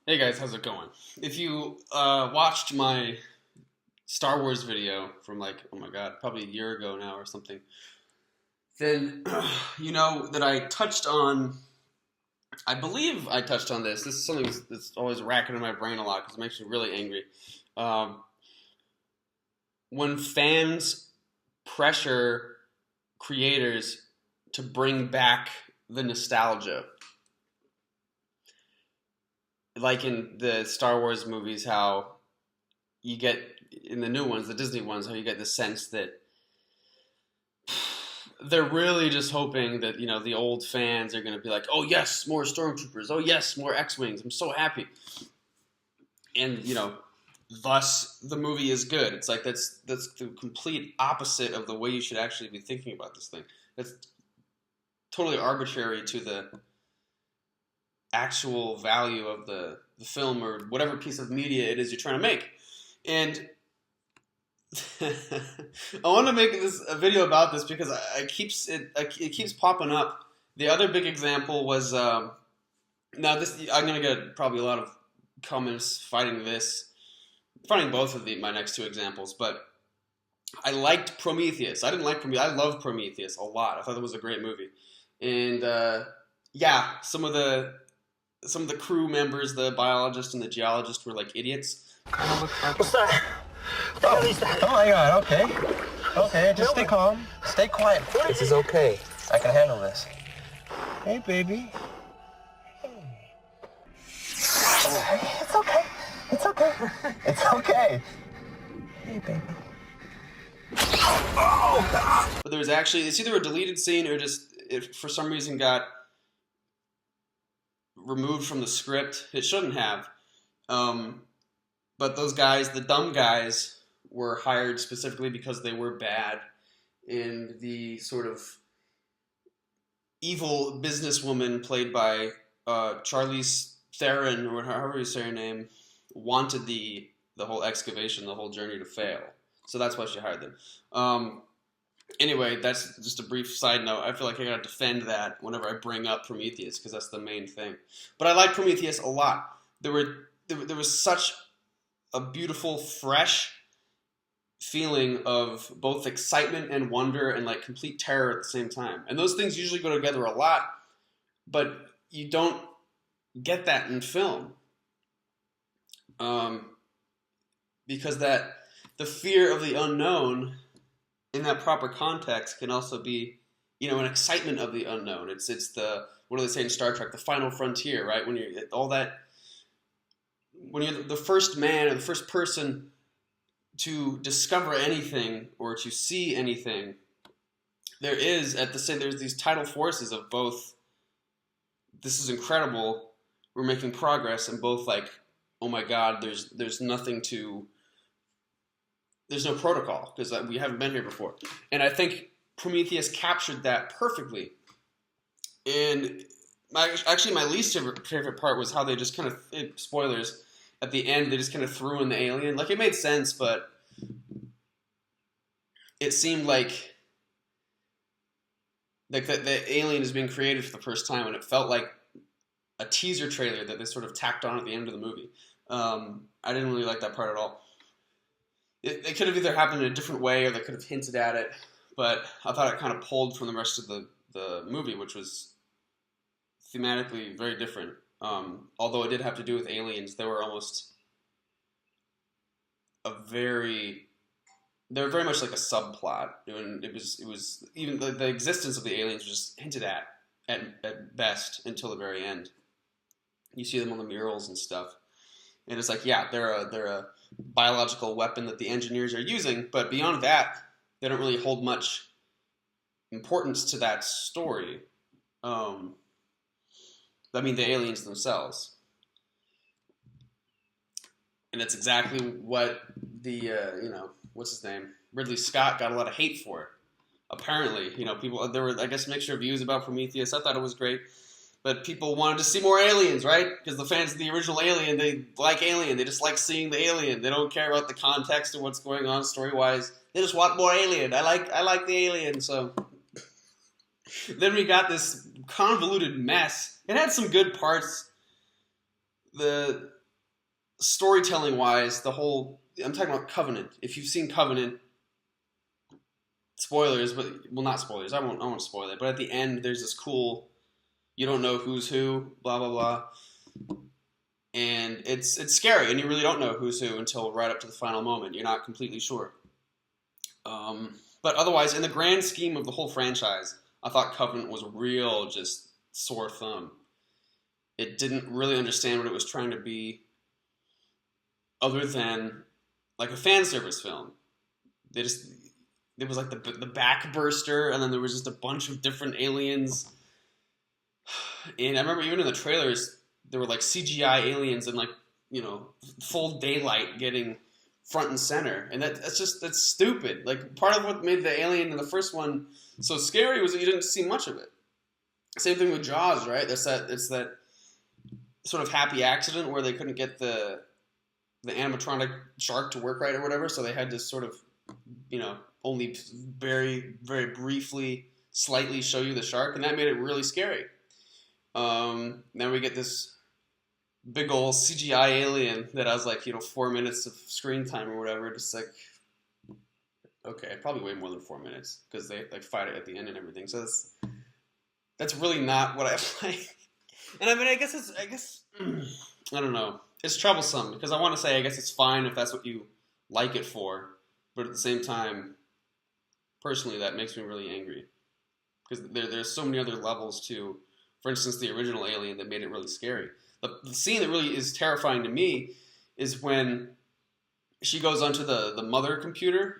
Hey guys, how's it going? If you watched my Star Wars video from oh my god, probably a year ago now or something, then you know that I touched on, I believe I touched on this. This is something that's always racking in my brain a lot because it makes me really angry. Um, when fans pressure creators to bring back the nostalgia, like in the Star Wars movies, how you get in the new ones, the Disney ones, how you get the sense that they're really just hoping that the old fans are going to be like, "Oh yes, more stormtroopers. Oh yes, more X-wings. I'm so happy." And thus the movie is good. It's like that's the complete opposite of the way you should actually be thinking about this thing. That's totally arbitrary to the actual value of the film or whatever piece of media it is you're trying to make. And I want to make a video about this because it keeps popping up. The other big example was now this I'm gonna get probably a lot of comments fighting both of my next two examples, but I liked Prometheus. I didn't like Prometheus. I love Prometheus a lot. I thought it was a great movie, and yeah, some of the crew members, the biologist and the geologist, were like idiots. What's that? Oh, oh my God, okay. Okay, just stay calm. Stay quiet. This is okay. I can handle this. Hey, baby. Hey. It's okay. It's okay. It's okay. Hey, baby. But there was actually, it's either a deleted scene or just it for some reason got removed from the script. It shouldn't have. But those guys, the dumb guys, were hired specifically because they were bad, and the sort of evil businesswoman played by Charlize Theron, or however you say her name, wanted the whole excavation, the whole journey to fail. So that's why she hired them. Anyway, that's just a brief side note. I feel like I gotta defend that whenever I bring up Prometheus because that's the main thing. But I like Prometheus a lot. There was such a beautiful, fresh feeling of both excitement and wonder and like complete terror at the same time. And those things usually go together a lot, but you don't get that in film. Because the fear of the unknown in that proper context can also be, an excitement of the unknown. It's the, what do they say in Star Trek, the final frontier, right? When you're the first man or the first person to discover anything or to see anything, there's these tidal forces of both, this is incredible, we're making progress, and both like, oh my god, there's no protocol because we haven't been here before. And I think Prometheus captured that perfectly. And my least favorite part was how they just kind of, spoilers, at the end they just kind of threw in the alien. Like, it made sense, but it seemed like the alien is being created for the first time, and it felt like a teaser trailer that they sort of tacked on at the end of the movie. I didn't really like that part at all. It could have either happened in a different way or they could have hinted at it, but I thought it kind of pulled from the rest of the movie, which was thematically very different. Although it did have to do with aliens, they were very much like a subplot, and it was even the existence of the aliens was just hinted at best until the very end. You see them on the murals and stuff, and it's like, yeah, they're a biological weapon that the engineers are using, but beyond that, they don't really hold much importance to that story. The aliens themselves. And that's exactly what the, what's his name? Ridley Scott got a lot of hate for it. Apparently, there were, I guess, mixed reviews about Prometheus. I thought it was great. But people wanted to see more aliens, right? Because the fans of the original Alien, they like Alien. They just like seeing the alien. They don't care about the context of what's going on story-wise. They just want more Alien. I like the Alien, so... Then we got this convoluted mess. It had some good parts. the storytelling wise, I'm talking about Covenant. If you've seen Covenant, spoilers, but well, not spoilers. I won't spoil it. But at the end, there's this cool, you don't know who's who, blah blah blah, and it's scary, and you really don't know who's who until right up to the final moment. You're not completely sure. But otherwise, in the grand scheme of the whole franchise, I thought Covenant was a real just sore thumb. It didn't really understand what it was trying to be, other than like a fan service film. There was like the backburster, and then there was just a bunch of different aliens. And I remember even in the trailers, there were like CGI aliens and like, full daylight getting front and center. And that's stupid. Like, part of what made the alien in the first one so scary was that you didn't see much of it. Same thing with Jaws, right? It's that sort of happy accident where they couldn't get the animatronic shark to work right or whatever, so they had to sort of, only very, very briefly, slightly show you the shark, and that made it really scary. Then we get this big old CGI alien that has like, 4 minutes of screen time or whatever, just like, okay, probably way more than 4 minutes, because they like fight it at the end and everything, so that's really not what I like. And I mean, I guess, I don't know. It's troublesome, because I want to say, I guess it's fine if that's what you like it for, but at the same time, personally, that makes me really angry. Because there's so many other levels to, for instance, the original Alien that made it really scary. The scene that really is terrifying to me is when she goes onto the mother computer,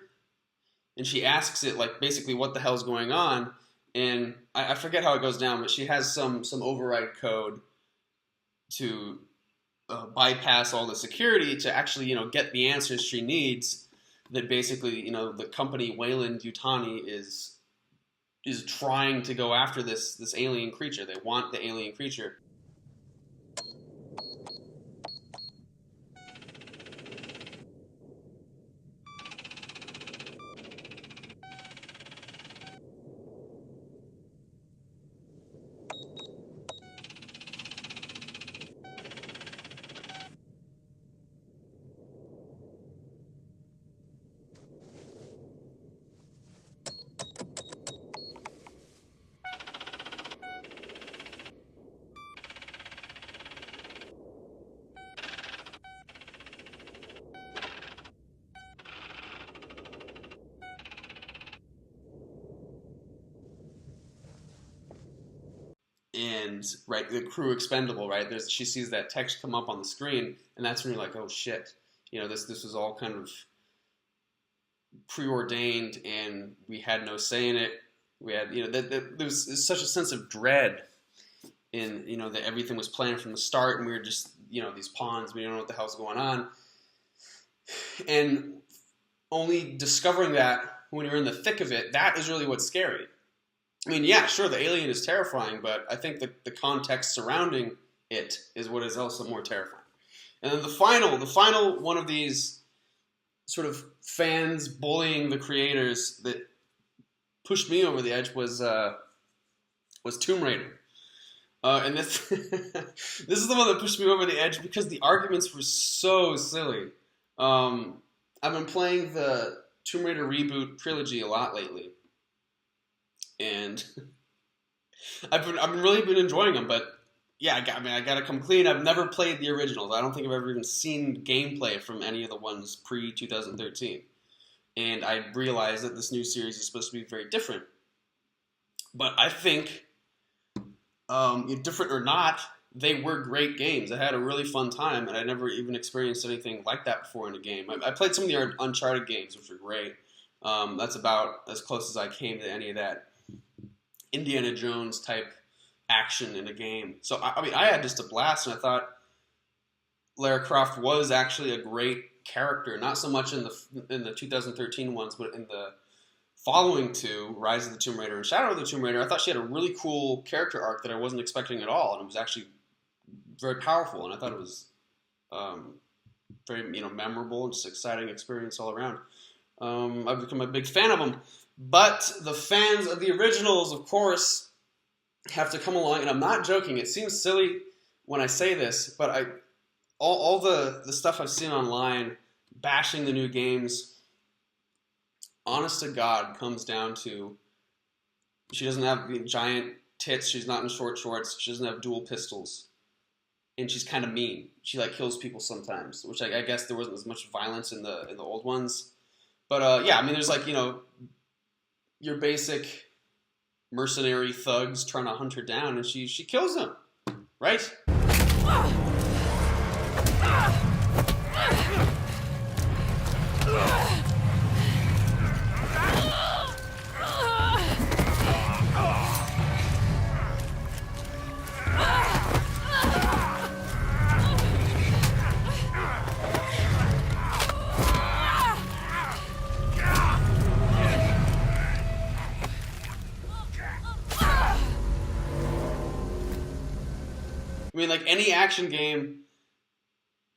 and she asks it, like, basically what the hell's going on, and I forget how it goes down, but she has some override code to bypass all the security to actually, get the answers she needs. That basically, the company Weyland-Yutani is trying to go after this alien creature. They want the alien creature. And right, the crew expendable, right? She sees that text come up on the screen, and that's when you're like, oh shit, this was all kind of preordained, and we had no say in it. We had, there was such a sense of dread in, that everything was planned from the start, and we were just, these pawns. We don't know what the hell's going on, and only discovering that when you're in the thick of it, that is really what's scary. I mean, yeah, sure, the alien is terrifying, but I think the context surrounding it is what is also more terrifying. And then the final one of these sort of fans bullying the creators that pushed me over the edge was Tomb Raider. And this this is the one that pushed me over the edge because the arguments were so silly. I've been playing the Tomb Raider reboot trilogy a lot lately. And I've really been enjoying them, but yeah, I gotta come clean. I've never played the originals. I don't think I've ever even seen gameplay from any of the ones pre-2013. And I realized that this new series is supposed to be very different. But I think, different or not, they were great games. I had a really fun time, and I never even experienced anything like that before in a game. I played some of the Uncharted games, which were great. That's about as close as I came to any of that Indiana Jones type action in a game. So I had just a blast, and I thought Lara Croft was actually a great character. Not so much in the 2013 ones, but in the following two, Rise of the Tomb Raider and Shadow of the Tomb Raider. I thought she had a really cool character arc that I wasn't expecting at all, and it was actually very powerful. And I thought it was very memorable and just exciting experience all around. I've become a big fan of them. But the fans of the originals, of course, have to come along, and I'm not joking. It seems silly when I say this, but all the stuff I've seen online bashing the new games, honest to God, comes down to she doesn't have giant tits, she's not in short shorts, she doesn't have dual pistols, and she's kind of mean. She like kills people sometimes, which I guess there wasn't as much violence in the old ones. But yeah, I mean, there's like, you know, your basic mercenary thugs trying to hunt her down, and she kills them, right? I mean, like, any action game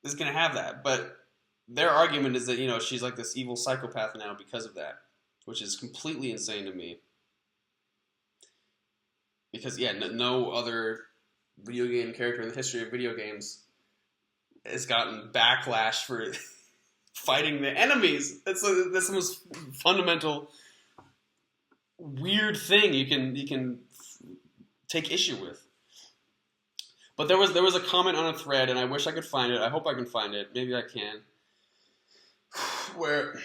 is going to have that, but their argument is that, you know, she's like this evil psychopath now because of that, which is completely insane to me. Because, yeah, no other video game character in the history of video games has gotten backlash for fighting the enemies. That's the most fundamental, weird thing you can take issue with. But there was a comment on a thread, and I wish I could find it. I hope I can find it. Maybe I can. Where,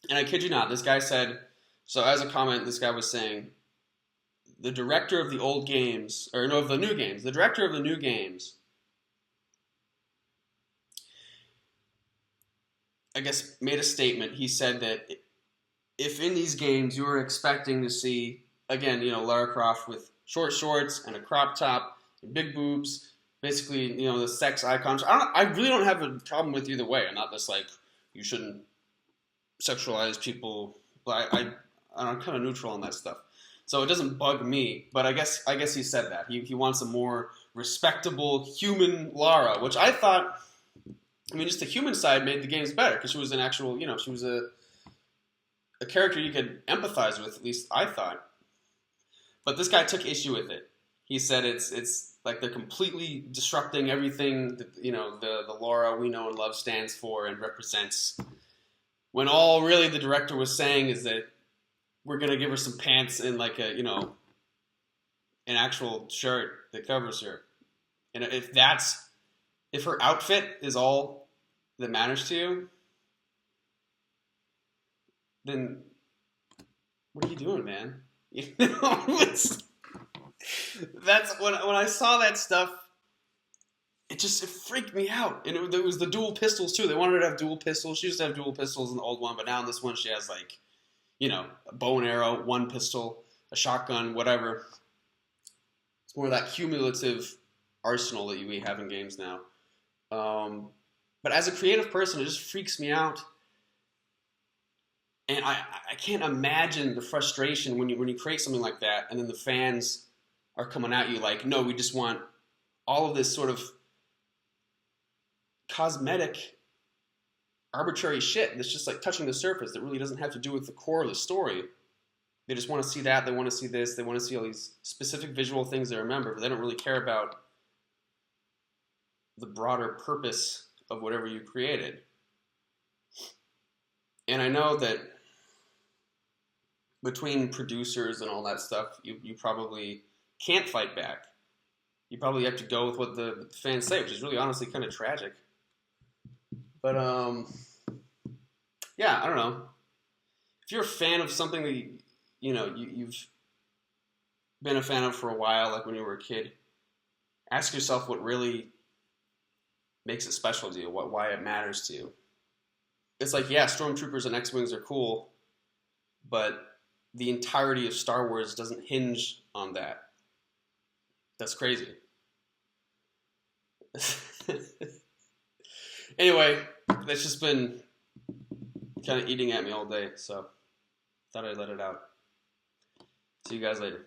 and I kid you not, this guy said, so as a comment, this guy was saying, the director of the old games, or no, of the new games, the director of the new games, I guess, made a statement. He said that if in these games you were expecting to see, again, you know, Lara Croft with short shorts and a crop top and big boobs, basically, you know, the sex icons. I really don't have a problem with either way. I'm not just like, you shouldn't sexualize people. I'm kind of neutral on that stuff. So it doesn't bug me, but I guess he said that. He wants a more respectable human Lara, which I thought, I mean, just the human side made the games better, because she was an actual, you know, she was a character you could empathize with, at least I thought. But this guy took issue with it. He said it's like they're completely disrupting everything that, you know, the Lara we know and love stands for and represents. When all really the director was saying is that we're gonna give her some pants and like a, you know, an actual shirt that covers her. And if her outfit is all that matters to you, then what are you doing, man? You know, that's when I saw that stuff, it freaked me out. And it was the dual pistols too. They wanted her to have dual pistols. She used to have dual pistols in the old one, but now in this one she has like, you know, a bow and arrow, one pistol, a shotgun, whatever. It's more of that cumulative arsenal that we have in games now. But as a creative person, it just freaks me out. And I can't imagine the frustration when you create something like that, and then the fans are coming at you like, no, we just want all of this sort of cosmetic, arbitrary shit that's just like touching the surface that really doesn't have to do with the core of the story. They just want to see that, they want to see this, they want to see all these specific visual things they remember, but they don't really care about the broader purpose of whatever you created. And I know that between producers and all that stuff, you probably can't fight back. You probably have to go with what the fans say, which is really honestly kind of tragic. But, yeah, I don't know. If you're a fan of something that, you know, you've been a fan of for a while, like when you were a kid, ask yourself what really makes it special to you, why it matters to you. It's like, yeah, Stormtroopers and X-Wings are cool, but the entirety of Star Wars doesn't hinge on that. That's crazy. Anyway, that's just been kind of eating at me all day, so thought I'd let it out. See you guys later.